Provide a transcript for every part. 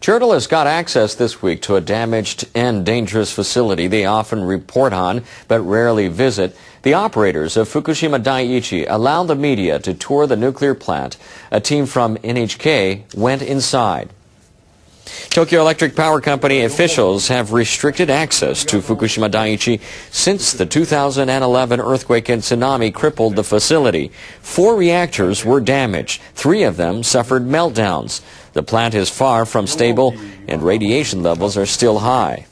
Journalists got access this week to a damaged and dangerous facility they often report on but rarely visit. The operators of Fukushima Daiichi allowed the media to tour the nuclear plant. A team from NHK went inside. Tokyo Electric Power Company officials have restricted access to Fukushima Daiichi since the 2011 earthquake and tsunami crippled the facility. 4 reactors were damaged. 3 of them suffered meltdowns. The plant is far from stable and radiation levels are still high.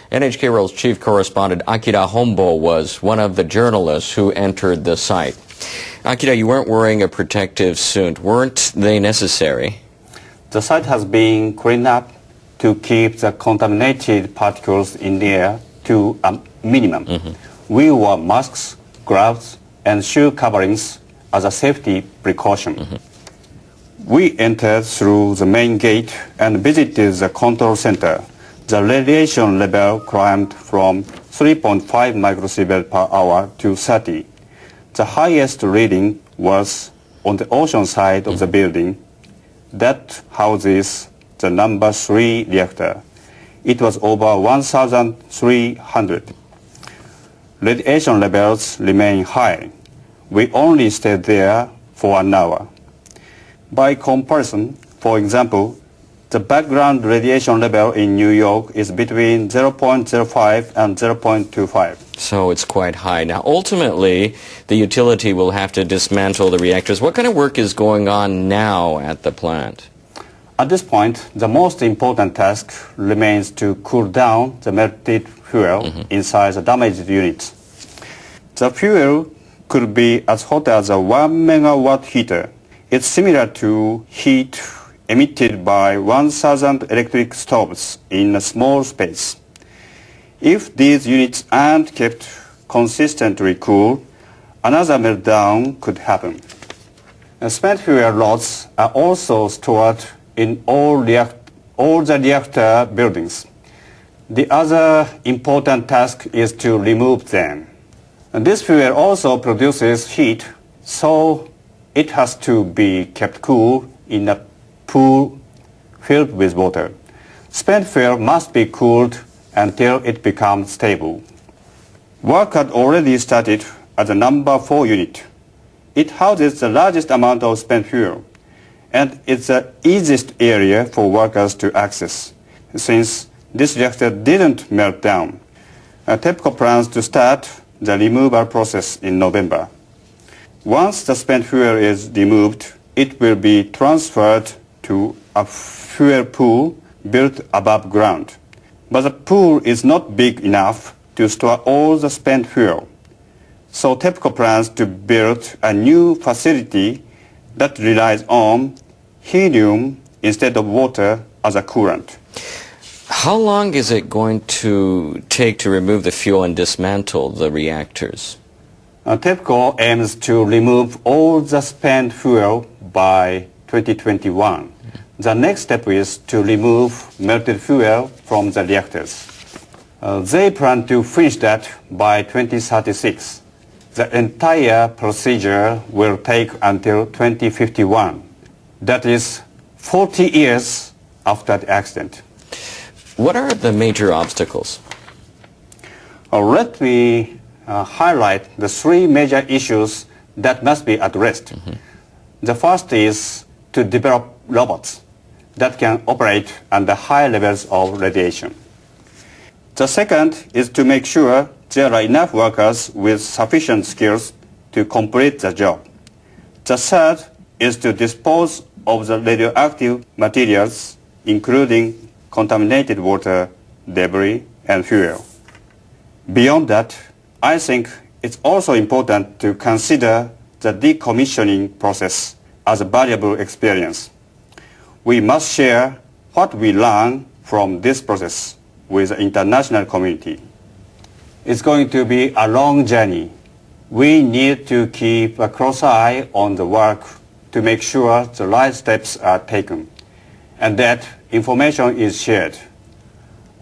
NHK World's chief correspondent Akira Hombo was one of the journalists who entered the site. Akira, you weren't wearing a protective suit. Weren't they necessary? The site has been cleaned up to keep the contaminated particles in the air to a minimum. We wore masks, gloves, and shoe coverings as a safety precaution. We entered through the main gate and visited the control center. The radiation level climbed from 3.5 microsievert per hour to 30. The highest reading was on the ocean side of the building. That houses the number 3 reactor. It was over 1,300. Radiation levels remain high. We only stayed there for an hour. By comparison, for example, the background radiation level in New York is between 0.05 and 0.25. So it's quite high. Now, ultimately, the utility will have to dismantle the reactors. What kind of work is going on now at the plant? At this point, the most important task remains to cool down the melted fuel inside the damaged units. The fuel could be as hot as a 1 megawatt heater. It's similar to heat emitted by 1,000 electric stoves in a small space. If these units aren't kept consistently cool, another meltdown could happen. Spent fuel rods are also stored in all the reactor buildings. The other important task is to remove them. And this fuel also produces heat, so it has to be kept cool in a pool filled with water. Spent fuel must be cooled until it becomes stable. Work had already started at the number 4 unit. It houses the largest amount of spent fuel, and it's the easiest area for workers to access, since this reactor didn't melt down. TEPCO plans to start the removal process in November. Once the spent fuel is removed, it will be transferred to a fuel pool built above ground. But the pool is not big enough to store all the spent fuel. So TEPCO plans to build a new facility that relies on helium instead of water as a coolant. How long is it going to take to remove the fuel and dismantle the reactors? TEPCO aims to remove all the spent fuel by 2021. The next step is to remove melted fuel from the reactors. They plan to finish that by 2036. The entire procedure will take until 2051. That is 40 years after the accident. What are the major obstacles? Let me highlight the 3 major issues that must be addressed. The first is to develop robots that can operate under high levels of radiation. The second is to make sure there are enough workers with sufficient skills to complete the job. The third is to dispose of the radioactive materials, including contaminated water, debris, and fuel. Beyond that, I think it's also important to consider the decommissioning process as a valuable experience. We must share what we learn from this process with the international community. It's going to be a long journey. We need to keep a close eye on the work to make sure the right steps are taken and that information is shared.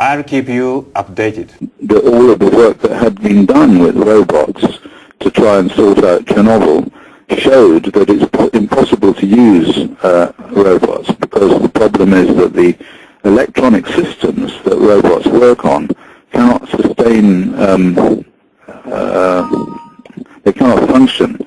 I'll keep you updated. All of the work that had been done with robots to try and sort out Chernobyl showed that it's impossible to use robots, because the problem is that the electronic systems that robots work on cannot sustain, they cannot function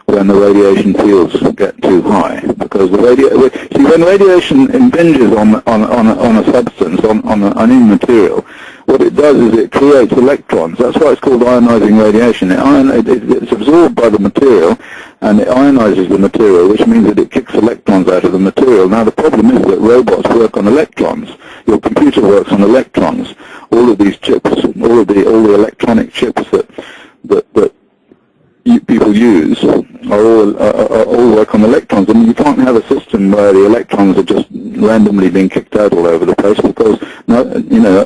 when the radiation fields get too high, because when radiation impinges on a substance, on any material, what it does is it creates electrons. That's why it's called ionizing radiation. It's absorbed by the material, and it ionizes the material, which means that it kicks electrons out of the material. Now the problem is that robots work on electrons. Your computer works on electrons. All of these chips, all the electronic chips that people use all work on electrons, and you can't have a system where the electrons are just randomly being kicked out all over the place, because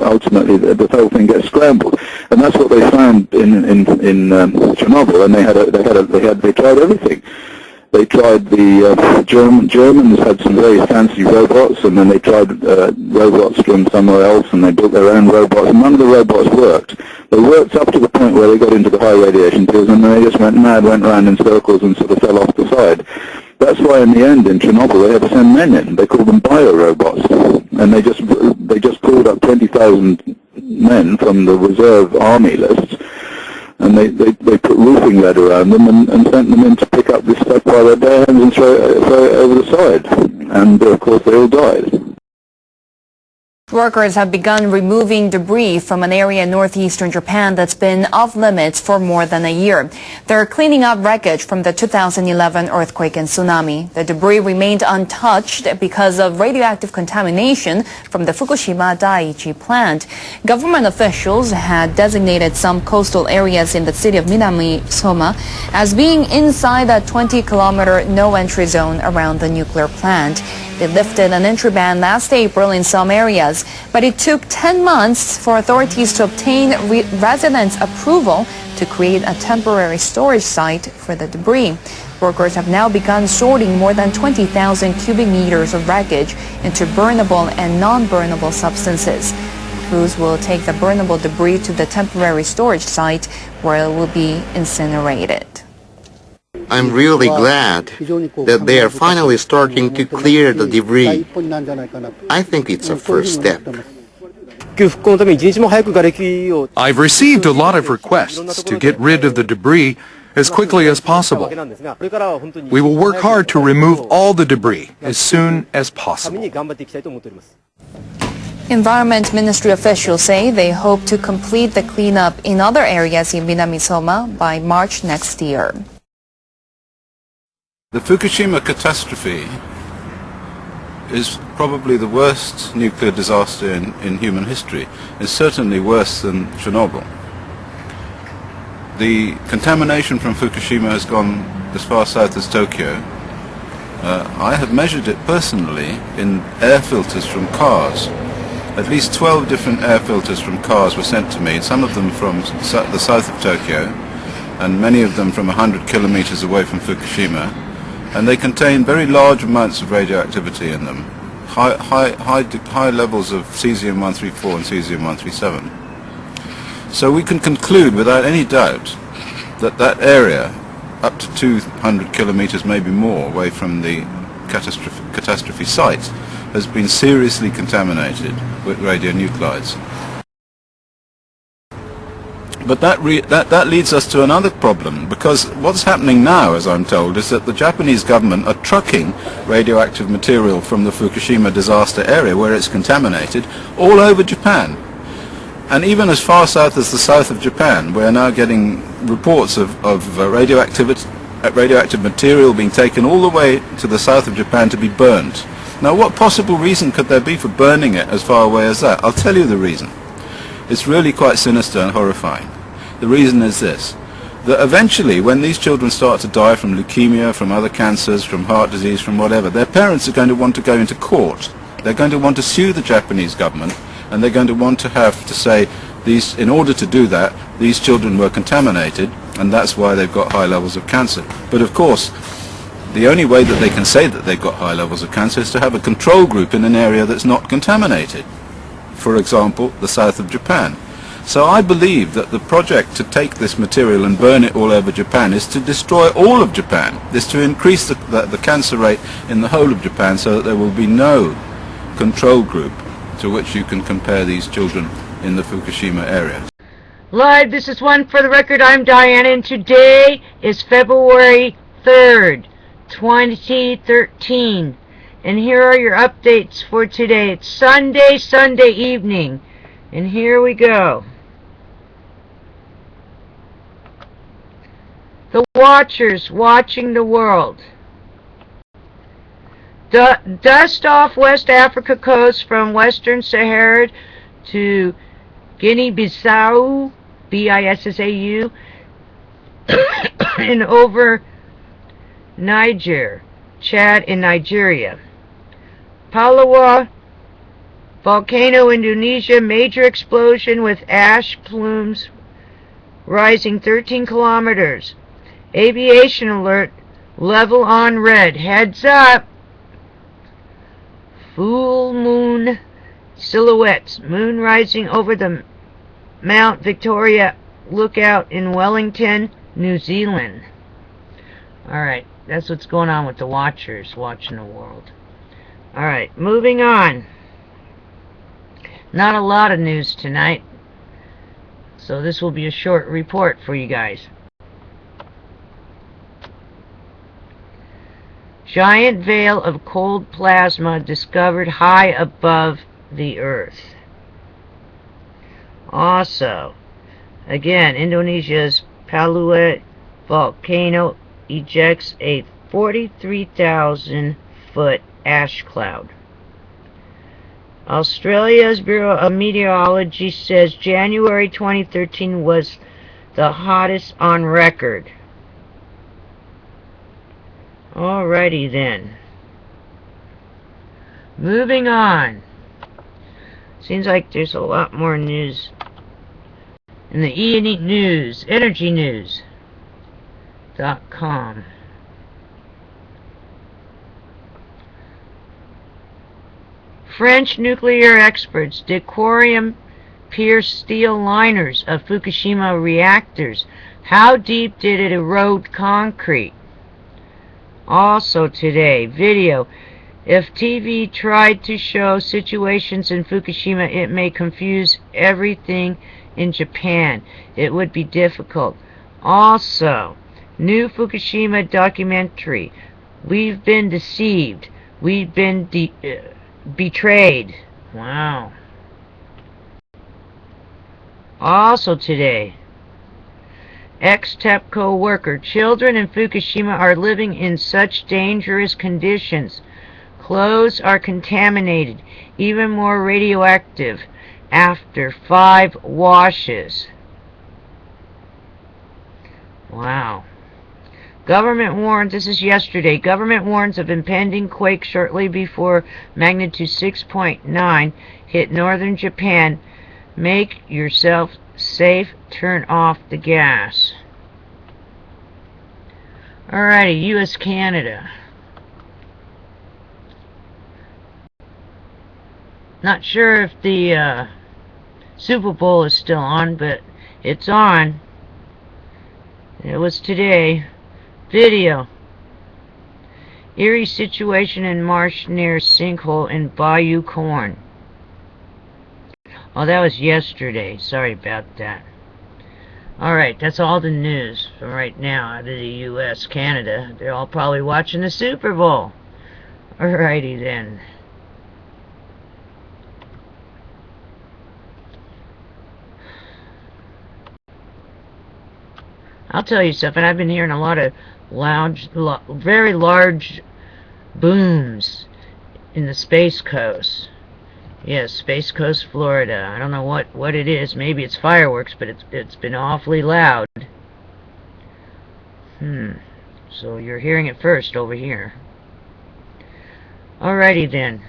ultimately the whole thing gets scrambled. And that's what they found in Chernobyl. And they tried everything. They tried the Germans had some very fancy robots, and then they tried robots from somewhere else, and they built their own robots, and none of the robots worked. They worked up to the point where they got into the high radiation fields, and then they just went mad, went around in circles, and sort of fell off the side. That's why in the end in Chernobyl they had to send men in. They called them bio-robots, and they just called up 20,000 men from the reserve army lists, and they put roofing lead around them and sent them in to pick up this stuff by their bare hands and throw it over the side. And of course they all died. Workers have begun removing debris from an area in northeastern Japan that's been off limits for more than a year. They're cleaning up wreckage from the 2011 earthquake and tsunami. The debris remained untouched because of radioactive contamination from the Fukushima Daiichi plant. Government officials had designated some coastal areas in the city of Minami-Soma as being inside a 20-kilometer no-entry zone around the nuclear plant. They lifted an entry ban last April in some areas, but it took 10 months for authorities to obtain residents' approval to create a temporary storage site for the debris. Workers have now begun sorting more than 20,000 cubic meters of wreckage into burnable and non-burnable substances. Crews will take the burnable debris to the temporary storage site where it will be incinerated. I'm really glad that they are finally starting to clear the debris. I think it's a first step. I've received a lot of requests to get rid of the debris as quickly as possible. We will work hard to remove all the debris as soon as possible. Environment Ministry officials say they hope to complete the cleanup in other areas in Minami-Soma by March next year. The Fukushima catastrophe is probably the worst nuclear disaster in human history. It's certainly worse than Chernobyl. The contamination from Fukushima has gone as far south as Tokyo. I have measured it personally in air filters from cars. At least 12 different air filters from cars were sent to me, some of them from the south of Tokyo, and many of them from 100 kilometers away from Fukushima. And they contain very large amounts of radioactivity in them, high levels of cesium-134 and cesium-137. So we can conclude without any doubt that that area, up to 200 kilometers, maybe more, away from the catastrophe site, has been seriously contaminated with radionuclides. But that leads us to another problem, because what's happening now, as I'm told, is that the Japanese government are trucking radioactive material from the Fukushima disaster area, where it's contaminated, all over Japan. And even as far south as the south of Japan, we're now getting reports of radioactive material being taken all the way to the south of Japan to be burned. Now, what possible reason could there be for burning it as far away as that? I'll tell you the reason. It's really quite sinister and horrifying. The reason is this, that eventually when these children start to die from leukemia, from other cancers, from heart disease, from whatever, their parents are going to want to go into court. They're going to want to sue the Japanese government, and they're going to want to have to say, in order to do that, these children were contaminated, and that's why they've got high levels of cancer. But of course, the only way that they can say that they've got high levels of cancer is to have a control group in an area that's not contaminated. for example, the south of Japan. So I believe that the project to take this material and burn it all over Japan is to destroy all of Japan, is to increase the cancer rate in the whole of Japan so that there will be no control group to which you can compare these children in the Fukushima area. Live, this is One for the Record. I'm Diana, and today is February 3rd, 2013. And here are your updates for today. It's Sunday evening. And here we go. The Watchers watching the world. Dust off West Africa coast from Western Sahara to Guinea-Bissau, B-I-S-S-A-U, and over Niger, Chad, and Nigeria. Palawa volcano, Indonesia, major explosion with ash plumes rising 13 kilometers. Aviation alert, level on red. Heads up. Full moon silhouettes. Moon rising over the Mount Victoria lookout in Wellington, New Zealand. Alright, that's what's going on with the Watchers watching the world. Alright, moving on. Not a lot of news tonight, so this will be a short report for you guys. Giant veil of cold plasma discovered high above the Earth. Also, again, Indonesia's Palawa volcano ejects a 43,000-foot ash cloud. Australia's Bureau of Meteorology says January 2013 was the hottest on record. Alrighty then. Moving on. Seems like there's a lot more news in the E&E News, EnergyNews.com. French nuclear experts decorium-pierced steel liners of Fukushima reactors. How deep did it erode concrete? Also today, video. If TV tried to show situations in Fukushima, it may confuse everything in Japan. It would be difficult. Also, new Fukushima documentary. We've been deceived. We've been betrayed. Wow. Also today, ex-TEPCO worker. Children in Fukushima are living in such dangerous conditions. Clothes are contaminated, even more radioactive after 5 washes. Wow. Government warns, this is yesterday, government warns of impending quake shortly before magnitude 6.9 hit northern Japan. Make yourself safe, turn off the gas. Alrighty, U.S. Canada. Not sure if the Super Bowl is still on, but it's on. It was today. Video. Eerie situation in marsh near sinkhole in Bayou Corn. Oh, that was yesterday. Sorry about that. Alright, that's all the news from right now out of the U.S., Canada. They're all probably watching the Super Bowl. Alrighty then. I'll tell you something. I've been hearing a lot of very large booms in the Space Coast. Yes, Space Coast, Florida. I don't know what it is. Maybe it's fireworks, but it's been awfully loud. So you're hearing it first over here. Alrighty then.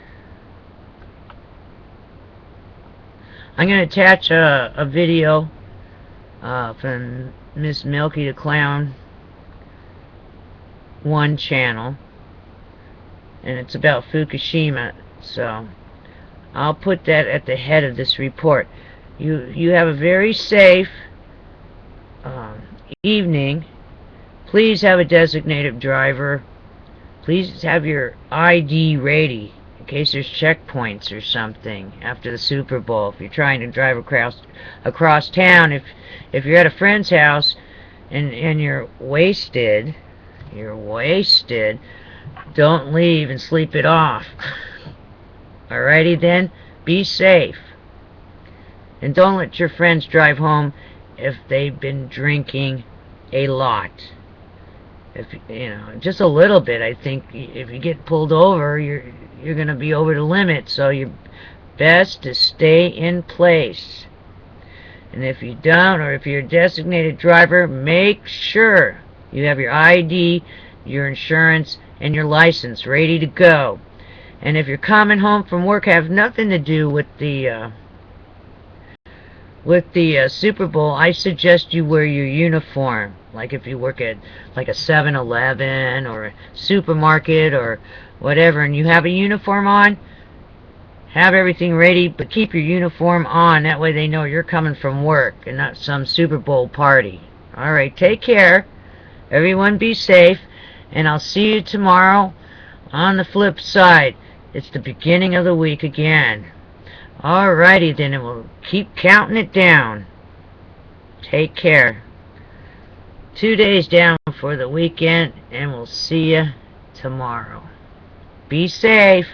I'm going to attach a video from Miss Milky the Clown 1 channel, and it's about Fukushima, so I'll put that at the head of this report. You have a very safe evening. Please have a designated driver. Please have your ID ready in case there's checkpoints or something after the Super Bowl. If you're trying to drive across town, if you're at a friend's house and you're wasted, don't leave and sleep it off. Alrighty then, be safe. And don't let your friends drive home if they've been drinking a lot. If just a little bit. I think if you get pulled over, you're going to be over the limit. So you're best to stay in place. And if you don't, or if you're a designated driver, make sure you have your ID, your insurance, and your license ready to go. And if you're coming home from work, have nothing to do with the Super Bowl, I suggest you wear your uniform. Like if you work at like a 7-Eleven or a supermarket or whatever, and you have a uniform on, have everything ready, but keep your uniform on. That way they know you're coming from work and not some Super Bowl party. Alright, take care. Everyone be safe. And I'll see you tomorrow on the flip side. It's the beginning of the week again. Alrighty then, and we'll keep counting it down. Take care. 2 days down for the weekend, and we'll see you tomorrow. Be safe.